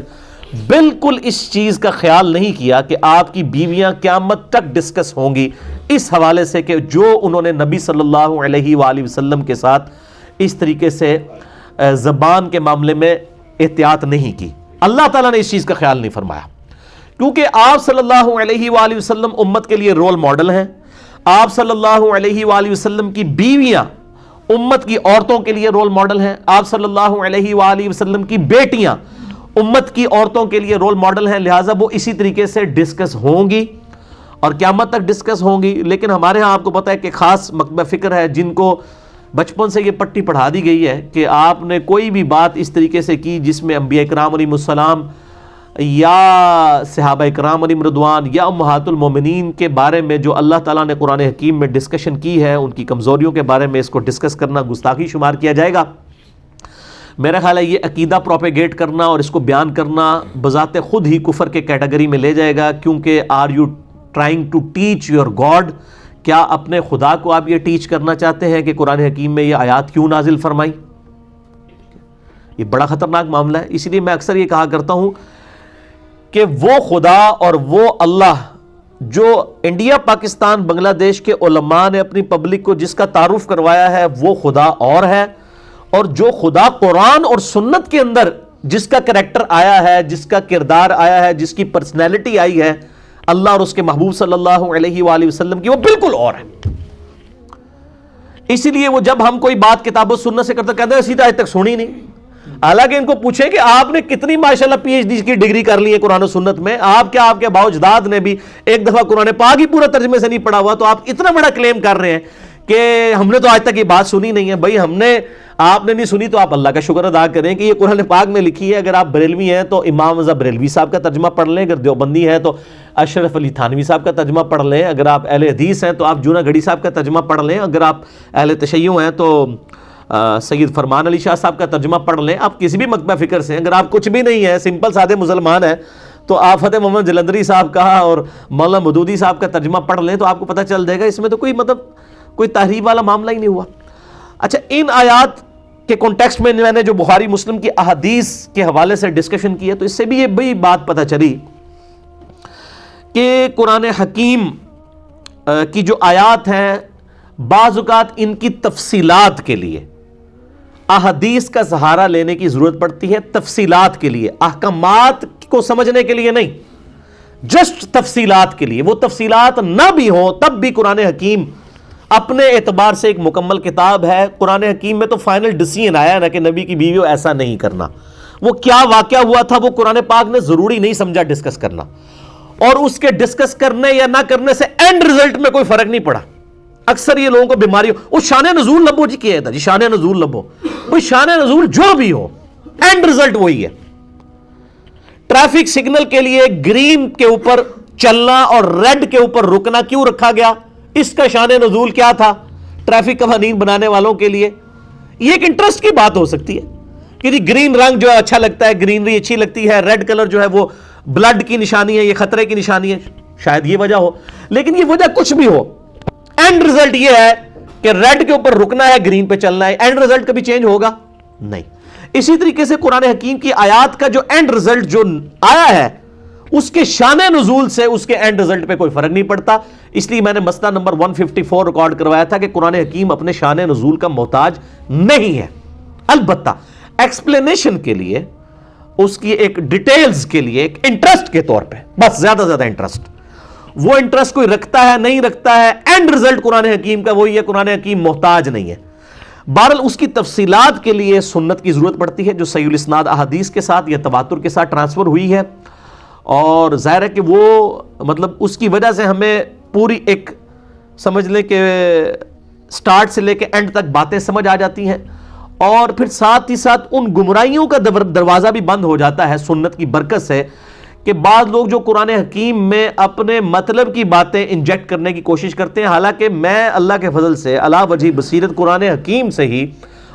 بالکل اس چیز کا خیال نہیں کیا کہ آپ کی بیویاں قیامت تک ڈسکس ہوں گی، اس حوالے سے کہ جو انہوں نے نبی صلی اللہ علیہ وآلہ وسلم کے ساتھ اس طریقے سے زبان کے معاملے میں احتیاط نہیں کی۔ اللہ تعالیٰ نے اس چیز کا خیال نہیں فرمایا، کیونکہ آپ صلی اللہ علیہ وآلہ وسلم امت کے لیے رول ماڈل ہیں۔ آپ صلی اللہ علیہ وآلہ وسلم کی بیویاں امت کی عورتوں کے لیے رول ماڈل ہیں۔ آپ صلی اللہ علیہ وآلہ وسلم کی بیٹیاں امت کی عورتوں کے لیے رول ماڈل ہیں، لہٰذا وہ اسی طریقے سے ڈسکس ہوں گی اور قیامت تک ڈسکس ہوں گی۔ لیکن ہمارے ہاں آپ کو پتہ ہے کہ خاص مکتبہ فکر ہے جن کو بچپن سے یہ پٹی پڑھا دی گئی ہے کہ آپ نے کوئی بھی بات اس طریقے سے کی جس میں انبیاء کرام علیہم السلام یا صحابہ کرام علیہم رضوان یا امہات المومنین کے بارے میں جو اللہ تعالیٰ نے قرآن حکیم میں ڈسکشن کی ہے، ان کی کمزوریوں کے بارے میں اس کو ڈسکس کرنا گستاخی شمار کیا جائے گا۔ میرا خیال ہے یہ عقیدہ پروپیگیٹ کرنا اور اس کو بیان کرنا بذات خود ہی کفر کے کیٹیگری میں لے جائے گا، کیونکہ are you trying to teach your God, کیا اپنے خدا کو آپ یہ ٹیچ کرنا چاہتے ہیں کہ قرآن حکیم میں یہ آیات کیوں نازل فرمائی؟ یہ بڑا خطرناک معاملہ ہے۔ اسی لیے میں اکثر یہ کہا کرتا ہوں کہ وہ خدا اور وہ اللہ جو انڈیا، پاکستان، بنگلہ دیش کے علماء نے اپنی پبلک کو جس کا تعارف کروایا ہے وہ خدا اور ہے، اور جو خدا قرآن اور سنت کے اندر جس کا کریکٹر آیا ہے، جس کا کردار آیا ہے، جس کی پرسنالٹی آئی ہے اللہ اور اس کے محبوب صلی اللہ علیہ وآلہ وسلم کی، وہ بالکل اور ہے۔ اسی لیے وہ جب ہم کوئی بات کتاب و سنت سے کرتے کہتے ہیں سیدھا آج تک سنی نہیں، حالانکہ ان کو پوچھیں کہ آپ نے کتنی ماشاءاللہ پی ایچ ڈی کی ڈگری کر لی ہے قرآن و سنت میں، آپ کیا آپ کے باؤ اجداد نے بھی ایک دفعہ قرآن پاک ہی پورا ترجمے سے نہیں پڑھا ہوا، تو آپ اتنا بڑا کلیم کر رہے ہیں کہ ہم نے تو آج تک یہ بات سنی نہیں ہے۔ بھائی آپ نے نہیں سنی تو آپ اللہ کا شکر ادا کریں کہ یہ قرآن پاک میں لکھی ہے۔ اگر آپ بریلوی ہیں تو امام رضا بریلوی صاحب کا ترجمہ پڑھ لیں، اگر دیوبندی ہیں تو اشرف علی تھانوی صاحب کا ترجمہ پڑھ لیں، اگر آپ اہل حدیث ہیں تو آپ جونا گڑھی صاحب کا ترجمہ پڑھ لیں، اگر آپ اہل تشیع ہیں تو سید فرمان علی شاہ صاحب کا ترجمہ پڑھ لیں۔ آپ کسی بھی مکتبہ فکر سے، اگر آپ کچھ بھی نہیں ہیں، سمپل سادے مسلمان ہیں، تو آپ فتح محمد جلندری صاحب کا اور مولانا مودودی صاحب کا ترجمہ پڑھ لیں تو آپ کو پتہ چل جائے گا اس میں تو کوئی تحریف والا معاملہ ہی نہیں ہوا۔ اچھا، ان آیات کے کانٹیکسٹ میں نے جو بخاری مسلم کی احادیث کے حوالے سے ڈسکشن کی ہے تو اس سے بھی یہ بڑی بات پتہ چلی کہ قرآن حکیم کی جو آیات ہیں بعض اوقات ان کی تفصیلات کے لیے احادیث کا سہارا لینے کی ضرورت پڑتی ہے، تفصیلات کے لیے، احکامات کو سمجھنے کے لیے نہیں، جسٹ تفصیلات کے لیے۔ وہ تفصیلات نہ بھی ہوں تب بھی قرآن حکیم اپنے اعتبار سے ایک مکمل کتاب ہے۔ قرآن حکیم میں تو فائنل ڈیسیژن آیا نا کہ نبی کی بیویوں ایسا نہیں کرنا، وہ کیا واقعہ ہوا تھا وہ قرآن پاک نے ضروری نہیں سمجھا ڈسکس کرنا، اور اس کے ڈسکس کرنے یا نہ کرنے سے اینڈ رزلٹ میں کوئی فرق نہیں پڑا۔ اکثر یہ لوگوں کو بیماری ہو، شان نزول لبو جی کیا تھا جی، شان نزول لبو، کوئی شان نزول جو بھی ہو اینڈ رزلٹ وہی ہے۔ ٹریفک سگنل کے لیے گرین کے اوپر چلنا اور ریڈ کے اوپر رکنا کیوں رکھا گیا؟ اس کا شان نزول کیا تھا ٹریفک قوانین بنانے والوں کے لیے؟ یہ ایک انٹرسٹ کی بات ہو سکتی ہے کہ جی گرین رنگ جو ہے اچھا لگتا ہے، گرینری اچھی لگتی ہے، ریڈ کلر جو ہے وہ بلڈ کی نشانی ہے، یہ خطرے کی نشانی ہے، شاید یہ وجہ ہو۔ لیکن یہ وجہ کچھ بھی ہو، اینڈ رزلٹ یہ ہے کہ ریڈ کے اوپر رکنا ہے، گرین پہ چلنا ہے۔ اینڈ رزلٹ کبھی چینج ہوگا نہیں۔ اسی طریقے سے قرآن حکیم کی آیات کا جو اینڈ رزلٹ جو آیا ہے اس کے شان نزول سے اس کے اینڈ رزلٹ پہ کوئی فرق نہیں پڑتا۔ اس لیے میں نے مسئلہ نمبر 154 ریکارڈ کروایا تھا کہ قرآن حکیم اپنے شان نزول کا محتاج نہیں ہے، البتہ ایکسپلینیشن کے لیے، اس کی ایک ڈیٹیلز کے لیے، ایک انٹرسٹ کے طور پہ، بس زیادہ زیادہ انٹرسٹ، وہ انٹرسٹ کوئی رکھتا ہے نہیں رکھتا ہے، اینڈ رزلٹ قرآن حکیم کا وہی ہے، قرآن حکیم محتاج نہیں ہے۔ بہرحال اس کی تفصیلات کے لیے سنت کی ضرورت پڑتی ہے جو صحیح الاسناد احادیث کے ساتھ یا تواتر کے ساتھ ٹرانسفر ہوئی ہے، اور ظاہر ہے کہ وہ اس کی وجہ سے ہمیں پوری ایک سمجھ لیں کہ سٹارٹ سے لے کے اینڈ تک باتیں سمجھ آ جاتی ہیں، اور پھر ساتھ ہی ساتھ ان گمراہیوں کا دروازہ بھی بند ہو جاتا ہے سنت کی برکت سے، کہ بعض لوگ جو قرآن حکیم میں اپنے مطلب کی باتیں انجیکٹ کرنے کی کوشش کرتے ہیں، حالانکہ میں اللہ کے فضل سے علا وجہ بصیرت قرآن حکیم سے ہی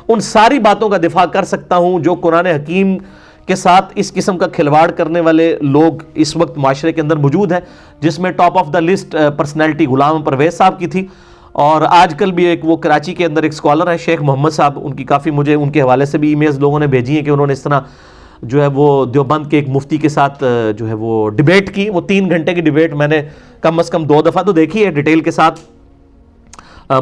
ان ساری باتوں کا دفاع کر سکتا ہوں جو قرآن حکیم کے ساتھ اس قسم کا کھلواڑ کرنے والے لوگ اس وقت معاشرے کے اندر موجود ہیں، جس میں top of the list personality Ghulam Pervez صاحب کی تھی، اور آج کل بھی ایک وہ کراچی کے اندر ایک اسکالر ہیں شیخ محمد صاحب، ان کی کافی مجھے ان کے حوالے سے بھی ای میلز لوگوں نے بھیجی ہیں کہ انہوں نے اس طرح جو ہے وہ دیوبند کے ایک مفتی کے ساتھ جو ہے وہ ڈیبیٹ کی. وہ 3 گھنٹے کی ڈیبیٹ میں نے کم از کم 2 دفعہ تو دیکھی ہے ڈیٹیل کے ساتھ.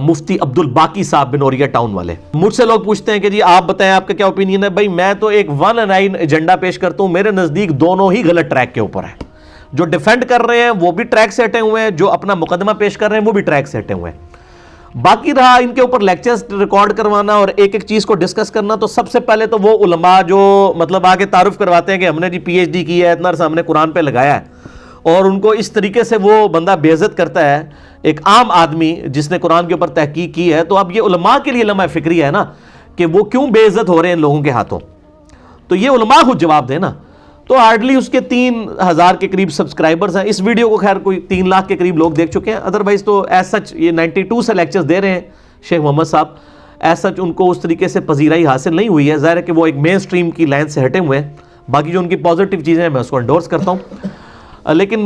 مفتی عبد الباقی صاحب بنوریا ٹاؤن والے. مجھ سے لوگ پوچھتے ہیں کہ جی آپ بتائیں آپ کا کیا اوپینین ہے. بھائی میں تو ایک 1 ایجنڈا پیش کرتا ہوں، میرے نزدیک دونوں ہی غلط ٹریک کے اوپر ہیں. جو ڈیفینڈ کر رہے ہیں وہ بھی ٹریک سے ہٹے ہوئے ہیں، جو اپنا مقدمہ پیش کر رہے ہیں وہ بھی ٹریک سے ہٹے ہوئے ہیں. باقی رہا ان کے اوپر لیکچرز ریکارڈ کروانا اور ایک ایک چیز کو ڈسکس کرنا، تو سب سے پہلے تو وہ علماء جو مطلب آگے تعارف کرواتے ہیں کہ ہم نے جی PhD کی ہے، اتنا عرصہ ہم نے قرآن پہ لگایا ہے، اور ان کو اس طریقے سے وہ بندہ بے عزت کرتا ہے ایک عام آدمی جس نے قرآن کے اوپر تحقیق کی ہے. تو اب یہ علماء کے لیے لمحہ فکری ہے نا کہ وہ کیوں بے عزت ہو رہے ہیں ان لوگوں کے ہاتھوں. تو یہ علماء خود جواب دیں نا. تو ہارڈلی اس کے 3000 کے قریب سبسکرائبرز ہیں. اس ویڈیو کو خیر کوئی 3 لاکھ کے قریب لوگ دیکھ چکے ہیں. ادروائز تو ایز سچ یہ 92 سے لیکچرز دے رہے ہیں شیخ محمد صاحب. ایز سچ ان کو اس طریقے سے پذیرائی حاصل نہیں ہوئی ہے. ظاہر ہے کہ وہ ایک مین سٹریم کی لائن سے ہٹے ہوئے ہیں. باقی جو ان کی پازیٹیو چیزیں ہیں میں اس کو انڈورس کرتا ہوں. لیکن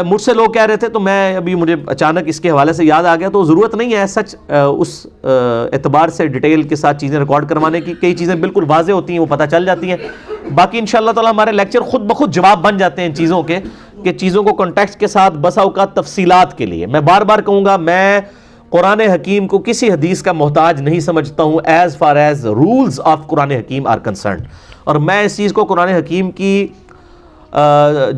مجھ سے لوگ کہہ رہے تھے تو میں ابھی مجھے اچانک اس کے حوالے سے یاد آ گیا. تو ضرورت نہیں ہے سچ اس اعتبار سے ڈیٹیل کے ساتھ چیزیں ریکارڈ کروانے کی. کئی چیزیں بالکل واضح ہوتی ہیں، وہ پتہ چل جاتی ہیں. باقی انشاءاللہ تعالی ہمارے لیکچر خود بخود جواب بن جاتے ہیں ان چیزوں کے، کہ چیزوں کو کنٹیکسٹ کے ساتھ بسا اوقات تفصیلات کے لیے. میں بار بار کہوں گا میں قرآن حکیم کو کسی حدیث کا محتاج نہیں سمجھتا ہوں as far as rules of Quran حکیم آر کنسرنڈ. اور میں اس چیز کو قرآن حکیم کی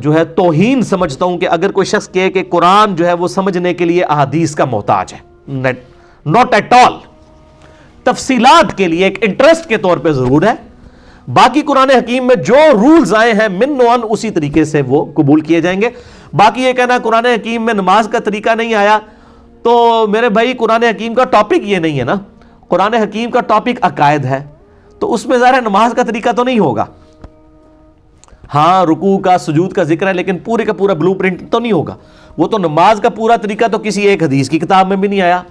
جو ہے توہین سمجھتا ہوں کہ اگر کوئی شخص کہے کہ قرآن جو ہے وہ سمجھنے کے لیے احادیث کا محتاج ہے. Not at all. تفصیلات کے لیے ایک انٹرسٹ کے طور پہ ضرور ہے. باقی قرآن حکیم میں جو رولز آئے ہیں من و عن اسی طریقے سے وہ قبول کیے جائیں گے. باقی یہ کہنا قرآن حکیم میں نماز کا طریقہ نہیں آیا، تو میرے بھائی قرآن حکیم کا ٹاپک یہ نہیں ہے نا. قرآن حکیم کا ٹاپک عقائد ہے، تو اس میں ظاہر نماز کا طریقہ تو نہیں ہوگا. ہاں رکوع کا سجود کا ذکر ہے، لیکن پورے کا پورا بلو پرنٹ تو نہیں ہوگا. وہ تو نماز کا پورا طریقہ تو کسی ایک حدیث کی کتاب میں بھی نہیں آیا.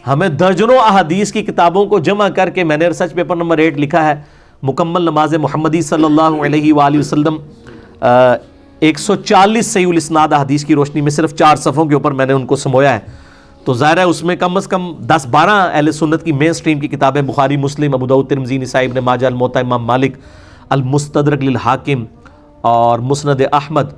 ہمیں درجنوں احادیث کی کتابوں کو جمع کر کے میں نے ریسرچ پیپر نمبر 8 لکھا ہے مکمل نماز محمدی صلی اللہ علیہ وآلہ وسلم. 140 صحیح الاسناد احادیث کی روشنی میں صرف 4 صفحوں کے اوپر میں نے ان کو سمویا ہے. تو ظاہر ہے اس میں کم از کم 10-12 اہل سنت کی مین سٹریم کی کتابیں، بخاری، مسلم، ابو داؤد، ترمذی، نسائی، ابن ماجہ، الموطا امام مالک، المستدرک للحاکم اور مسند احمد،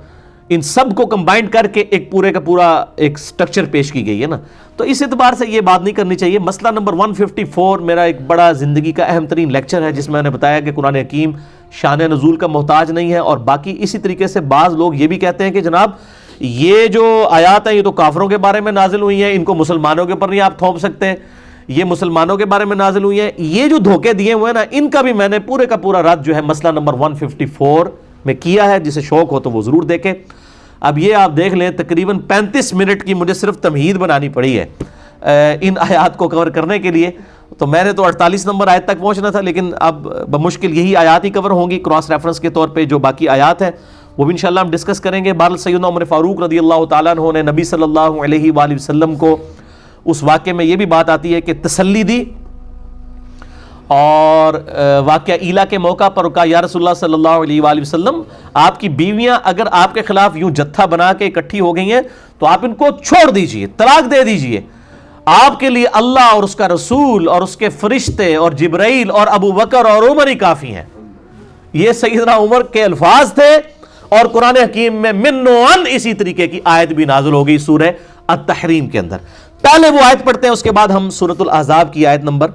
ان سب کو کمبائنڈ کر کے ایک پورے کا پورا ایک سٹرکچر پیش کی گئی ہے نا. تو اس اعتبار سے یہ بات نہیں کرنی چاہیے. مسئلہ نمبر 154 میرا ایک بڑا زندگی کا اہم ترین لیکچر ہے، جس میں نے بتایا کہ قرآن حکیم شان نزول کا محتاج نہیں ہے. اور باقی اسی طریقے سے بعض لوگ یہ بھی کہتے ہیں کہ جناب یہ جو آیات ہیں یہ تو کافروں کے بارے میں نازل ہوئی ہیں، ان کو مسلمانوں کے اوپر نہیں آپ تھوپ سکتے، یہ مسلمانوں کے بارے میں نازل ہوئی ہیں. یہ جو دھوکے دیے ہوئے ہیں نا، ان کا بھی میں نے پورے کا پورا رد جو ہے مسئلہ نمبر 154 میں کیا ہے. جسے شوق ہو تو وہ ضرور دیکھیں. اب یہ آپ دیکھ لیں تقریباً 35 منٹ کی مجھے صرف تمہید بنانی پڑی ہے ان آیات کو کور کرنے کے لیے. تو میں نے تو 48 نمبر آیت تک پہنچنا تھا، لیکن اب بمشکل یہی آیات ہی کور ہوں گی کراس ریفرنس کے طور پہ. جو باقی آیات ہیں وہ بھی انشاءاللہ ہم ڈسکس کریں گے. بہرحال سیدنا عمر فاروق رضی اللہ تعالیٰ عنہ نے نبی صلی اللہ علیہ وآلہ وسلم کو اس واقعے میں یہ بھی بات آتی ہے کہ تسلی دی، اور واقعہ ایلا کے موقع پر کہا یا رسول اللہ صلی اللہ علیہ وآلہ وسلم آپ کی بیویاں اگر آپ کے خلاف یوں جتھا بنا کے اکٹھی ہو گئی ہیں تو آپ ان کو چھوڑ دیجئے، طلاق دے دیجئے. آپ کے لیے اللہ اور اس کا رسول اور اس کے فرشتے اور جبرائیل اور ابو بکر اور عمر ہی کافی ہیں. یہ سیدنا عمر کے الفاظ تھے. اور قرآن حکیم میں من و عن اسی طریقے کی آیت بھی نازل ہو گئی سورہ التحریم کے اندر. پہلے وہ آیت پڑھتے ہیں، اس کے بعد ہم سورۃ الاحزاب کی آیت نمبر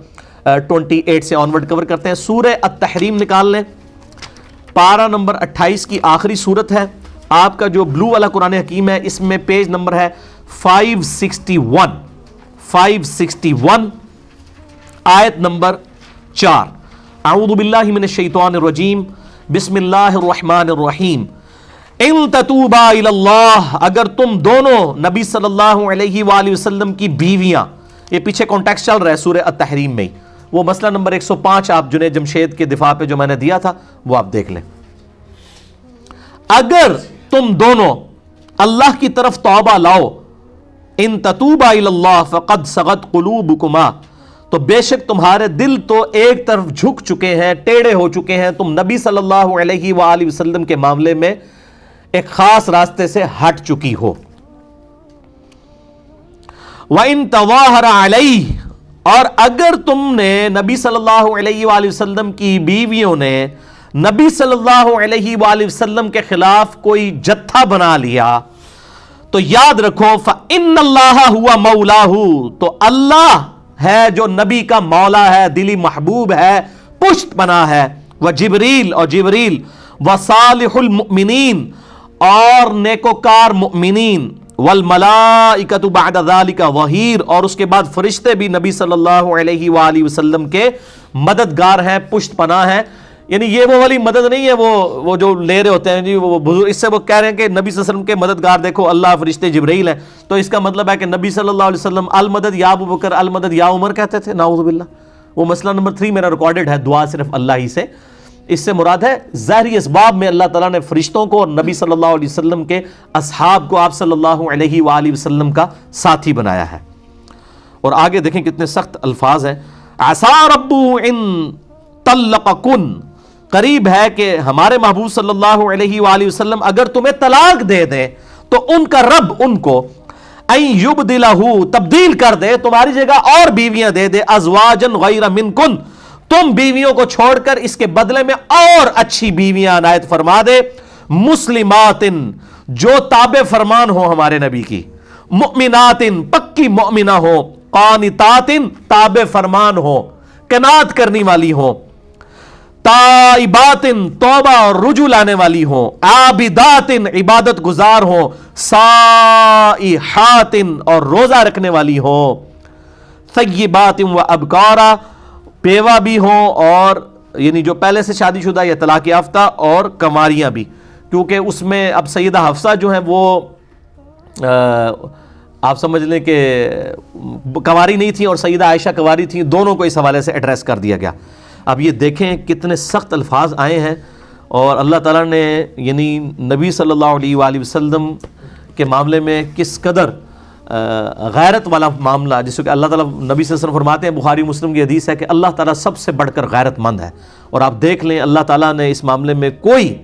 28 سے آنورڈ کور کرتے ہیں. سورہ التحریم نکال لیں، پارہ نمبر 28 کی آخری سورت ہے. آپ کا جو بلو والا قرآن حکیم ہے اس میں پیج نمبر ہے 561 آیت نمبر 4. اعوذ باللہ من الشیطان الرجیم، بسم اللہ الرحمن الرحیم. ان تتوبا الی اللہ، اگر تم دونوں نبی صلی اللہ علیہ وآلہ وسلم کی بیویاں، یہ پیچھے کانٹیکسٹ چل رہا ہے سورہ التحریم میں، وہ مسئلہ نمبر 105 آپ جنید جمشید کے دفاع پہ جو میں نے دیا تھا وہ آپ دیکھ لیں. اگر تم دونوں اللہ کی طرف توبہ لاؤ، ان تتوبا الی اللہ فقد صغت قلوبکما، تو بے شک تمہارے دل تو ایک طرف جھک چکے ہیں، ٹیڑے ہو چکے ہیں. تم نبی صلی اللہ علیہ وآلہ وسلم کے معاملے میں ایک خاص راستے سے ہٹ چکی ہو. وَإِن تَظَاهَرَ عَلَيْهِ، اور اگر تم نے نبی صلی اللہ علیہ وآلہ وسلم کی بیویوں نے نبی صلی اللہ علیہ وآلہ وسلم کے خلاف کوئی جتھا بنا لیا تو یاد رکھو فَإِنَّ اللَّهَ هُوَ مَوْلَاهُ، تو اللہ ہے جو نبی کا مولا ہے، دلی محبوب ہے، پشت پناہ ہے، وجبریل، اور جبریل، وصالح المؤمنین، اور نیکوکار مؤمنین، والملائکۃ بعد ذلک ظہیر، اور اس کے بعد فرشتے بھی نبی صلی اللہ علیہ وآلہ وسلم کے مددگار ہیں، پشت پناہ ہیں۔ یعنی یہ وہ والی مدد نہیں ہے وہ جو لے رہے ہوتے ہیں جی وہ بزرگ، اس سے وہ کہہ رہے ہیں کہ نبی صلی اللہ علیہ وسلم کے مددگار دیکھو اللہ، فرشتے، جبرائیل ہیں، تو اس کا مطلب ہے کہ نبی صلی اللہ علیہ وسلم المدد یا ابو بکر، المدد یا عمر کہتے تھے، نعوذ باللہ۔ وہ مسئلہ نمبر 3 میرا ریکارڈڈ ہے، دعا صرف اللہ ہی سے، اس سے مراد ہے ظاہری اسباب میں اللہ تعالیٰ نے فرشتوں کو اور نبی صلی اللہ علیہ وسلم کے اصحاب کو آپ صلی اللہ علیہ وآلہ وسلم کا ساتھی بنایا ہے۔ اور آگے دیکھیں کتنے سخت الفاظ ہیں، عسى ربه ان طلقکن، قریب ہے کہ ہمارے محبوب صلی اللہ علیہ وآلہ وسلم اگر تمہیں طلاق دے دے تو ان کا رب ان کو ان یبدلہ، تبدیل کر دے، تمہاری جگہ اور بیویاں دے دے، ازواجا غیر منکن، تم بیویوں کو چھوڑ کر اس کے بدلے میں اور اچھی بیویاں عنایت فرما دے، مسلمات، جو تابع فرمان ہو ہمارے نبی کی، مؤمنات، پکی مؤمنہ ہو، قانتات، تابع فرمان ہو، قناعت کرنی والی ہو، تائبات، توبہ اور رجوع لانے والی ہوں، عابدات، عبادت گزار ہوں، صائحات، اور روزہ رکھنے والی ہوں، ثیبات و ابکارا، بیوہ بھی ہوں، اور یعنی جو پہلے سے شادی شدہ یا طلاق یافتہ، اور کنواریاں بھی، کیونکہ اس میں اب سیدہ حفصہ جو ہیں وہ آپ سمجھ لیں کہ کنواری نہیں تھیں اور سیدہ عائشہ کنواری تھیں، دونوں کو اس حوالے سے ایڈریس کر دیا گیا۔ اب یہ دیکھیں کتنے سخت الفاظ آئے ہیں، اور اللہ تعالیٰ نے یعنی نبی صلی اللہ علیہ وآلہ وسلم کے معاملے میں کس قدر غیرت والا معاملہ، جس کہ اللہ تعالیٰ نبی صلی اللہ علیہ وسلم فرماتے ہیں، بخاری مسلم کی حدیث ہے کہ اللہ تعالیٰ سب سے بڑھ کر غیرت مند ہے، اور آپ دیکھ لیں اللہ تعالیٰ نے اس معاملے میں کوئی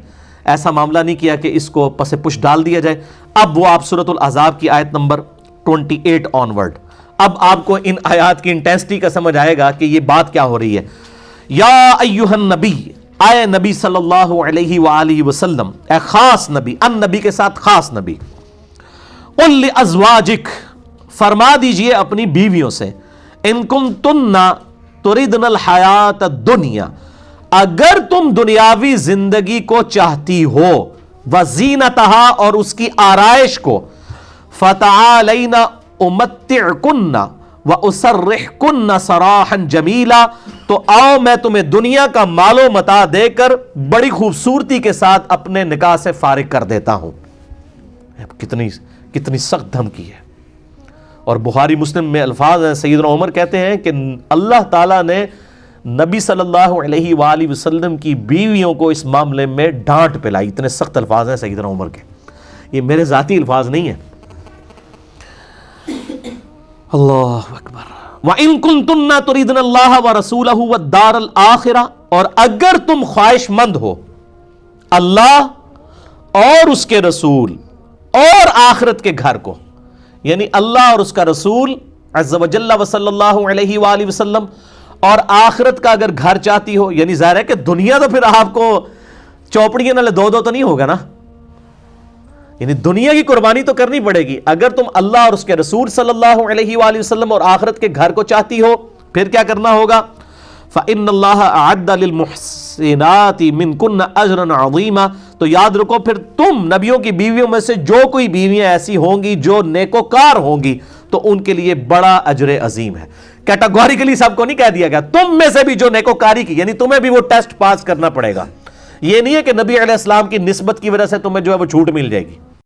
ایسا معاملہ نہیں کیا کہ اس کو پس پش ڈال دیا جائے۔ اب وہ آپ سورۃ الاحزاب کی آیت نمبر 28 آنورڈ، اب آپ کو ان آیات کی انٹینسٹی کا سمجھ آئے گا کہ یہ بات کیا ہو رہی ہے۔ یا ایھا النبی، اے نبی صلی اللہ علیہ وآلہ وسلم، اے خاص نبی، ان نبی کے ساتھ خاص نبی، قل لازواجک، فرما دیجئے اپنی بیویوں سے، ان کنتن تردن الحیات الدنیا، اگر تم دنیاوی زندگی کو چاہتی ہو، وزینتہا، اور اس کی آرائش کو، فتعالین امتعکن وَأُسَرِّحْكُنَّ سَرَاحًا جَمِيلًا، تو آؤ میں تمہیں دنیا کا مال و متاع دے کر بڑی خوبصورتی کے ساتھ اپنے نکاح سے فارغ کر دیتا ہوں۔ کتنی سخت دھمکی ہے، اور بخاری مسلم میں الفاظ ہیں، سیدنا عمر کہتے ہیں کہ اللہ تعالیٰ نے نبی صلی اللہ علیہ وآلہ وسلم کی بیویوں کو اس معاملے میں ڈانٹ پلائی، اتنے سخت الفاظ ہیں سیدنا عمر کے، یہ میرے ذاتی الفاظ نہیں ہیں۔ اللہ اکبر۔ وَإِن كُنتُنَّ تُرِيدْنَ اللَّهَ وَرَسُولَهُ وَالدَّارَ الْآخِرَةَ، اور اگر تم خواہش مند ہو اللہ اور اس کے رسول اور آخرت کے گھر کو، یعنی اللہ اور اس کا رسول عز و جل و صلی اللہ علیہ وآلہ وسلم اور آخرت کا اگر گھر چاہتی ہو، یعنی ظاہر ہے کہ دنیا تو پھر آپ کو چوپڑیاں نالے دو تو نہیں ہوگا نا، یعنی دنیا کی قربانی تو کرنی پڑے گی۔ اگر تم اللہ اور اس کے رسول صلی اللہ علیہ وآلہ وسلم اور آخرت کے گھر کو چاہتی ہو، پھر کیا کرنا ہوگا؟ فَإِنَّ اللَّهَ أَعَدَّ لِلْمُحْسِنَاتِ مِنْكُنَّ أَجْرًا عَظِيمًا، تو یاد رکھو پھر تم نبیوں کی بیویوں میں سے جو کوئی بیویاں ایسی ہوں گی جو نیکوکار ہوں گی تو ان کے لیے بڑا اجر عظیم ہے۔ کیٹاگوریکلی سب کو نہیں کہہ دیا گیا، تم میں سے بھی جو نیکوکاری کی، یعنی تمہیں بھی وہ ٹیسٹ پاس کرنا پڑے گا۔ یہ نہیں ہے کہ نبی علیہ السلام کی نسبت کی وجہ سے تمہیں جو ہے وہ چھوٹ مل جائے گی۔